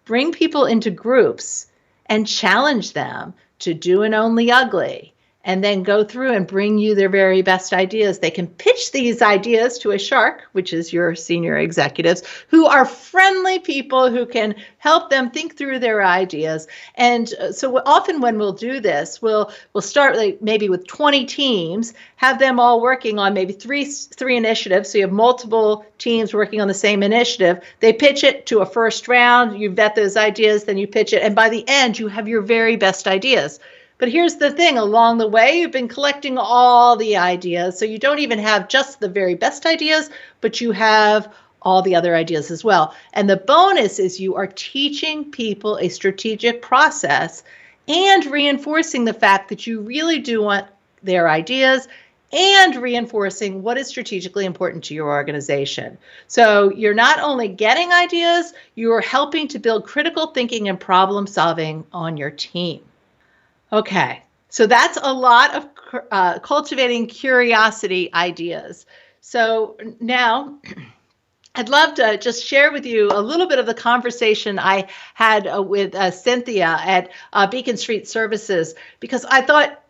bring people into groups and challenge them to do an only ugly, and then go through and bring you their very best ideas. They can pitch these ideas to a shark, which is your senior executives, who are friendly people who can help them think through their ideas. And so often when we'll do this, we'll start maybe with 20 teams, have them all working on maybe three initiatives. So you have multiple teams working on the same initiative. They pitch it to a first round, you vet those ideas, then you pitch it. And by the end, you have your very best ideas. But here's the thing, along the way, you've been collecting all the ideas. So you don't even have just the very best ideas, but you have all the other ideas as well. And the bonus is you are teaching people a strategic process and reinforcing the fact that you really do want their ideas and reinforcing what is strategically important to your organization. So you're not only getting ideas, you are helping to build critical thinking and problem solving on your team. Okay, so that's a lot of cultivating curiosity ideas. So now I'd love to just share with you a little bit of the conversation I had with Cynthia at Beacon Street Services, because I thought,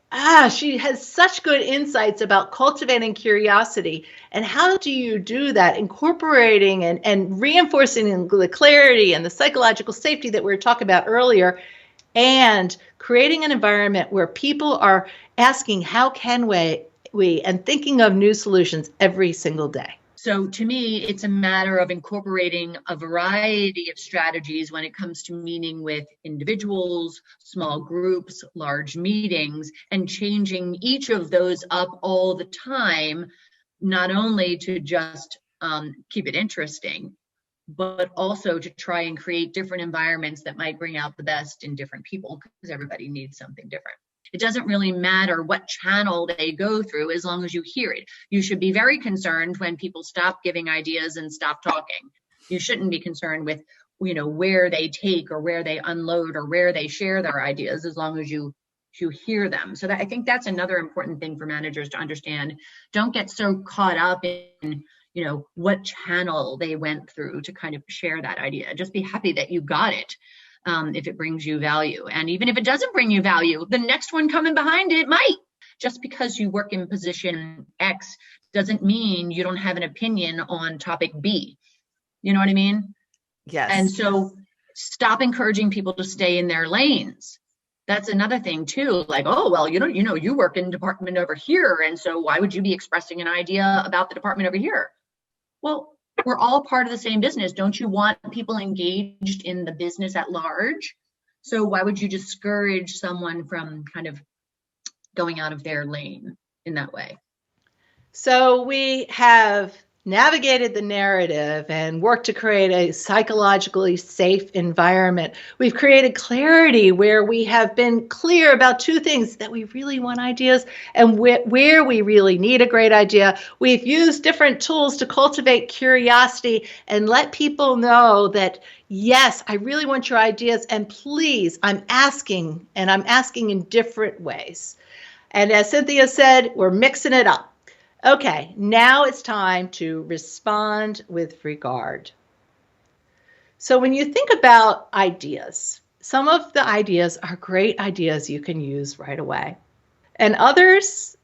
she has such good insights about cultivating curiosity. And how do you do that? Incorporating and reinforcing the clarity and the psychological safety that we were talking about earlier, and creating an environment where people are asking, how can we, and thinking of new solutions every single day. So to me, it's a matter of incorporating a variety of strategies when it comes to meeting with individuals, small groups, large meetings, and changing each of those up all the time, not only to just keep it interesting, but also to try and create different environments that might bring out the best in different people, because everybody needs something different. It doesn't really matter what channel they go through as long as you hear it. You should be very concerned when people stop giving ideas and stop talking. You shouldn't be concerned with, where they take or where they unload or where they share their ideas, as long as you hear them. So I think that's another important thing for managers to understand. Don't get so caught up in, what channel they went through to kind of share that idea. Just be happy that you got it. If it brings you value. And even if it doesn't bring you value, the next one coming behind it might. Just because you work in position X doesn't mean you don't have an opinion on topic B. You know what I mean? Yes. And so stop encouraging people to stay in their lanes. That's another thing too. Like, oh, well, you work in department over here, and so why would you be expressing an idea about the department over here? Well, we're all part of the same business. Don't you want people engaged in the business at large? So why would you discourage someone from kind of going out of their lane in that way? So we have navigated the narrative and worked to create a psychologically safe environment. We've created clarity where we have been clear about two things: that we really want ideas and where we really need a great idea. We've used different tools to cultivate curiosity and let people know that, yes, I really want your ideas, and please, I'm asking in different ways. And as Cynthia said, we're mixing it up. Okay, now it's time to respond with regard. So when you think about ideas, some of the ideas are great ideas you can use right away. And others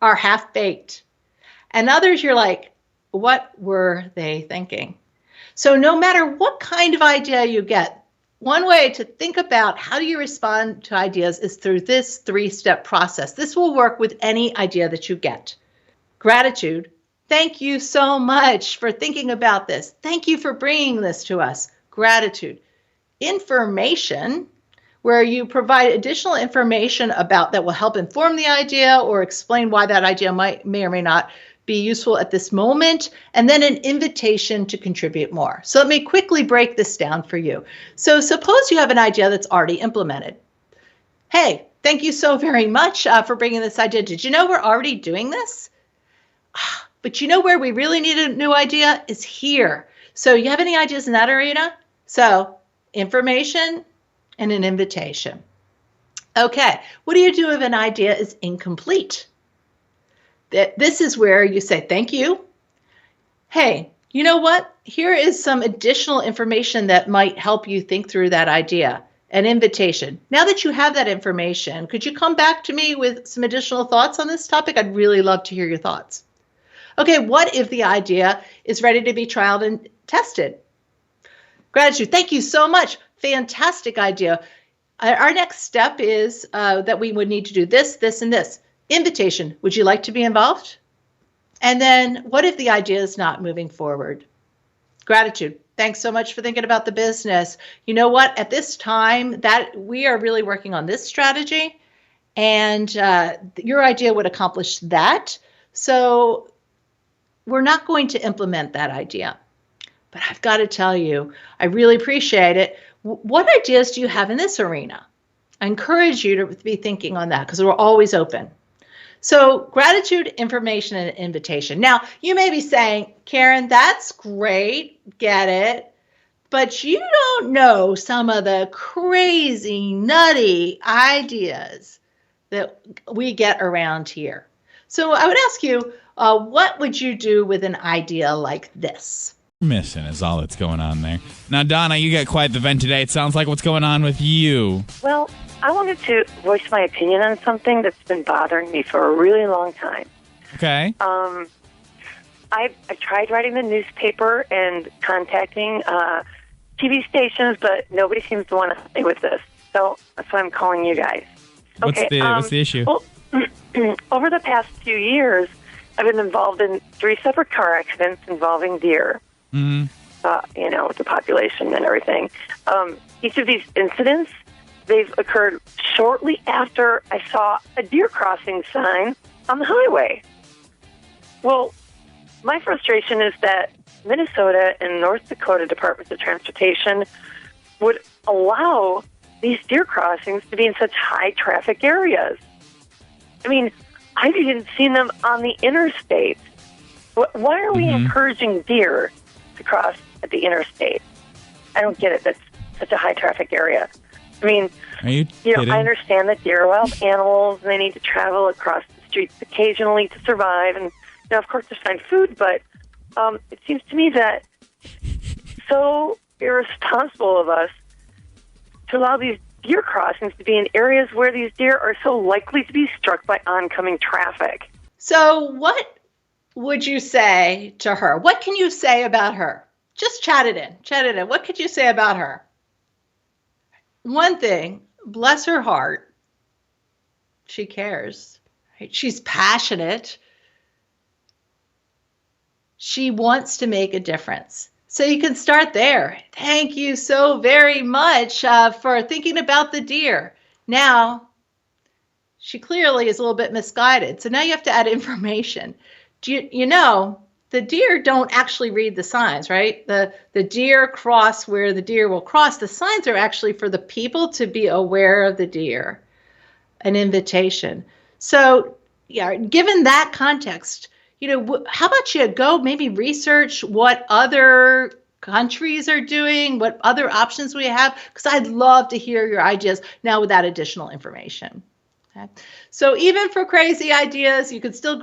are half-baked. And others you're like, what were they thinking? So no matter what kind of idea you get, one way to think about how do you respond to ideas is through this 3-step process. This will work with any idea that you get. Gratitude. Thank you so much for thinking about this. Thank you for bringing this to us. Gratitude. Information, where you provide additional information about that will help inform the idea or explain why that idea may or may not be useful at this moment. And then an invitation to contribute more. So let me quickly break this down for you. So suppose you have an idea that's already implemented. Hey, thank you so very much for bringing this idea. Did you know we're already doing this? But you know where we really need a new idea is here. So you have any ideas in that arena? So information and an invitation. Okay, what do you do if an idea is incomplete? This is where you say, thank you. Hey, you know what? Here is some additional information that might help you think through that idea. An invitation. Now that you have that information, could you come back to me with some additional thoughts on this topic? I'd really love to hear your thoughts. Okay, what if the idea is ready to be trialed and tested? Gratitude. Thank you so much. Fantastic idea. Our next step is that we would need to do this, this, and this. Invitation. Would you like to be involved? And then what if the idea is not moving forward? Gratitude. Thanks so much for thinking about the business. You know what? At this time, that we are really working on this strategy, and your idea would accomplish that. So we're not going to implement that idea. But I've got to tell you, I really appreciate it. What ideas do you have in this arena? I encourage you to be thinking on that because we're always open. So gratitude, information, and invitation. Now, you may be saying, Karin, that's great, get it, but you don't know some of the crazy, nutty ideas that we get around here. So I would ask you, What would you do with an idea like this? Missing is all that's going on there. Now, Donna, you got quite the vent today. It sounds like what's going on with you. Well, I wanted to voice my opinion on something that's been bothering me for a really long time. Okay. I tried writing the newspaper and contacting TV stations, but nobody seems to want to stay with this. So that's why I'm calling you guys. What's the issue? Well, over the past few years, I've been involved in 3 separate car accidents involving deer. Mm-hmm. With the population and everything. Each of these incidents, they've occurred shortly after I saw a deer crossing sign on the highway. Well, my frustration is that Minnesota and North Dakota Departments of Transportation would allow these deer crossings to be in such high traffic areas. I mean, I've even seen them on the interstate. Why are we encouraging deer to cross at the interstate? I don't get it. That's such a high traffic area. I mean, I understand that deer are wild animals and they need to travel across the streets occasionally to survive. And, of course, to find food. But it seems to me that so irresponsible of us to allow these deer crossings to be in areas where these deer are so likely to be struck by oncoming traffic. So what would you say to her? What can you say about her? Just chat it in. What could you say about her? One thing, bless her heart, she cares. Right? She's passionate. She wants to make a difference. So you can start there. Thank you so very much for thinking about the deer. Now, she clearly is a little bit misguided. So now you have to add information. The deer don't actually read the signs, right? The deer cross where the deer will cross. The signs are actually for the people to be aware of the deer, an invitation. So, given that context, how about you go maybe research what other countries are doing, what other options we have, because I'd love to hear your ideas now with that additional information. Okay? So even for crazy ideas, you can still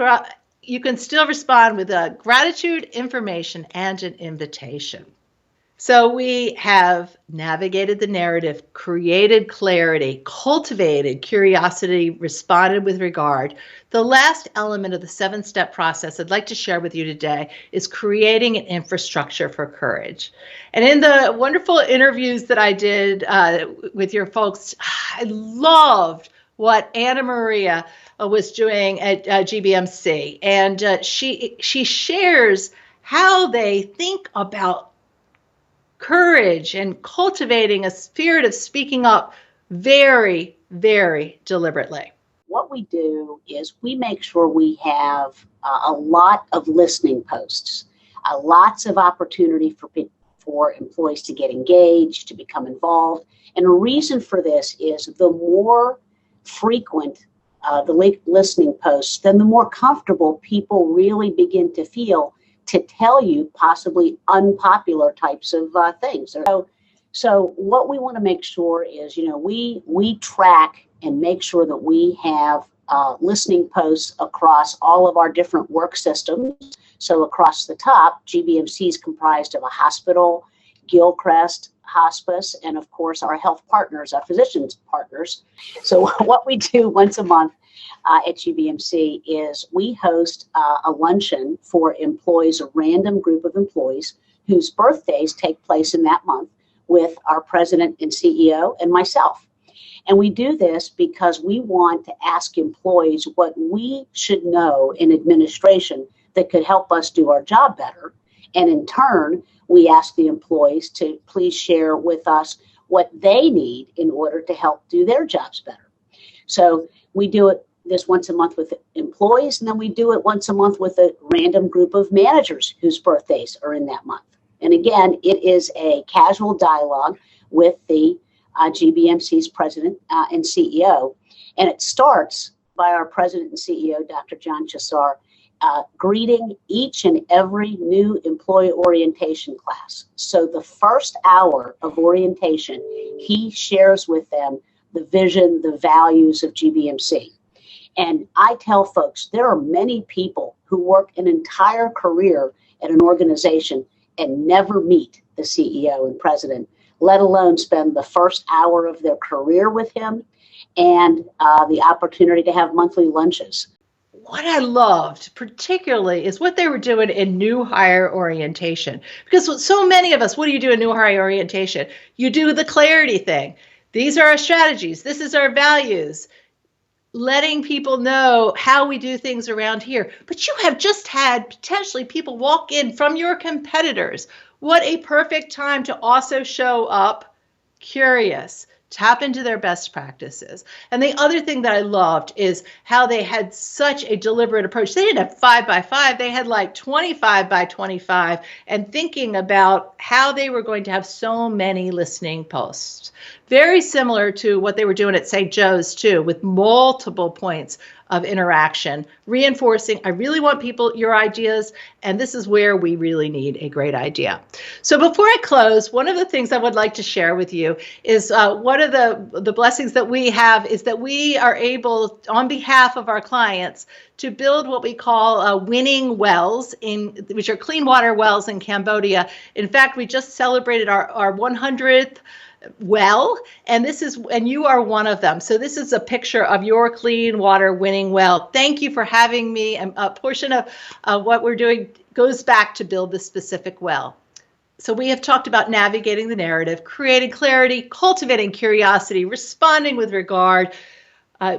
respond with a gratitude, information, and an invitation. So we have navigated the narrative, created clarity, cultivated curiosity, responded with regard. The last element of the 7-step process I'd like to share with you today is creating an infrastructure for courage. And in the wonderful interviews that I did with your folks, I loved what Anna Maria was doing at GBMC. And she shares how they think about courage and cultivating a spirit of speaking up very, very deliberately. What we do is we make sure we have a lot of listening posts, lots of opportunity for employees to get engaged, to become involved. And a reason for this is the more frequent the listening posts, then the more comfortable people really begin to feel to tell you possibly unpopular types of things. So what we want to make sure is, we track and make sure that we have listening posts across all of our different work systems. So across the top, GBMC is comprised of a hospital, Gilchrist, hospice, and of course our health partners, our physicians partners. So what we do once a month at GBMC is we host a luncheon for employees, a random group of employees whose birthdays take place in that month with our president and CEO and myself. And we do this because we want to ask employees what we should know in administration that could help us do our job better. And in turn, we ask the employees to please share with us what they need in order to help do their jobs better. So we do it this once a month with employees, and then we do it once a month with a random group of managers whose birthdays are in that month. And again, it is a casual dialogue with the GBMC's president and CEO. And it starts by our president and CEO, Dr. John Chassar, greeting each and every new employee orientation class. So the first hour of orientation, he shares with them the vision, the values of GBMC. And I tell folks, there are many people who work an entire career at an organization and never meet the CEO and president, let alone spend the first hour of their career with him and the opportunity to have monthly lunches. What I loved particularly is what they were doing in new hire orientation. Because so many of us, what do you do in new hire orientation? You do the clarity thing. These are our strategies. This is our values. Letting people know how we do things around here. But you have just had potentially people walk in from your competitors. What a perfect time to also show up curious, tap into their best practices. And the other thing that I loved is how they had such a deliberate approach. They didn't have 5 by 5, they had like 25 by 25, and thinking about how they were going to have so many listening posts. Very similar to what they were doing at St. Joe's too, with multiple points of interaction, reinforcing, I really want people, your ideas, and this is where we really need a great idea. So before I close, one of the things I would like to share with you is one of the blessings that we have is that we are able, on behalf of our clients, to build what we call winning wells, which are clean water wells in Cambodia. In fact, we just celebrated our 100th well, and you are one of them. So this is a picture of your clean water winning well. Thank you for having me. And a portion of what we're doing goes back to build this specific well. So we have talked about navigating the narrative, creating clarity, cultivating curiosity, responding with regard.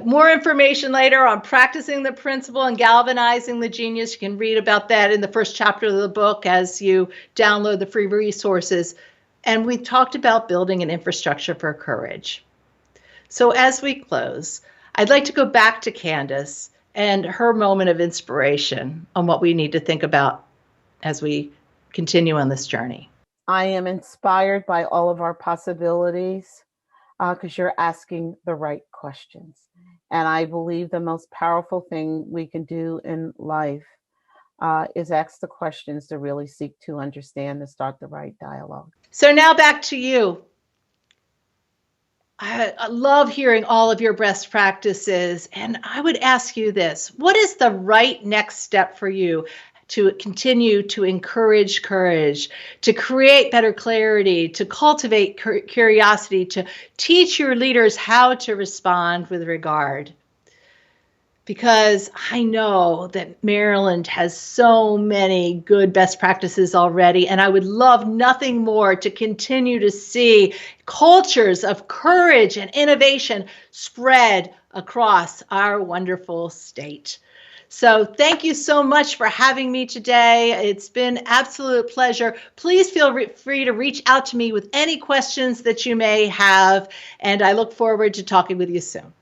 More information later on practicing the principle and galvanizing the genius. You can read about that in the first chapter of the book as you download the free resources. And we talked about building an infrastructure for courage. So as we close, I'd like to go back to Candace and her moment of inspiration on what we need to think about as we continue on this journey. I am inspired by all of our possibilities because you're asking the right questions. And I believe the most powerful thing we can do in life is ask the questions to really seek to understand and start the right dialogue. So now back to you. I love hearing all of your best practices. And I would ask you this, what is the right next step for you to continue to encourage courage, to create better clarity, to cultivate curiosity, to teach your leaders how to respond with regard? Because I know that Maryland has so many good best practices already, and I would love nothing more to continue to see cultures of courage and innovation spread across our wonderful state. So thank you so much for having me today. It's been an absolute pleasure. Please feel free to reach out to me with any questions that you may have, and I look forward to talking with you soon.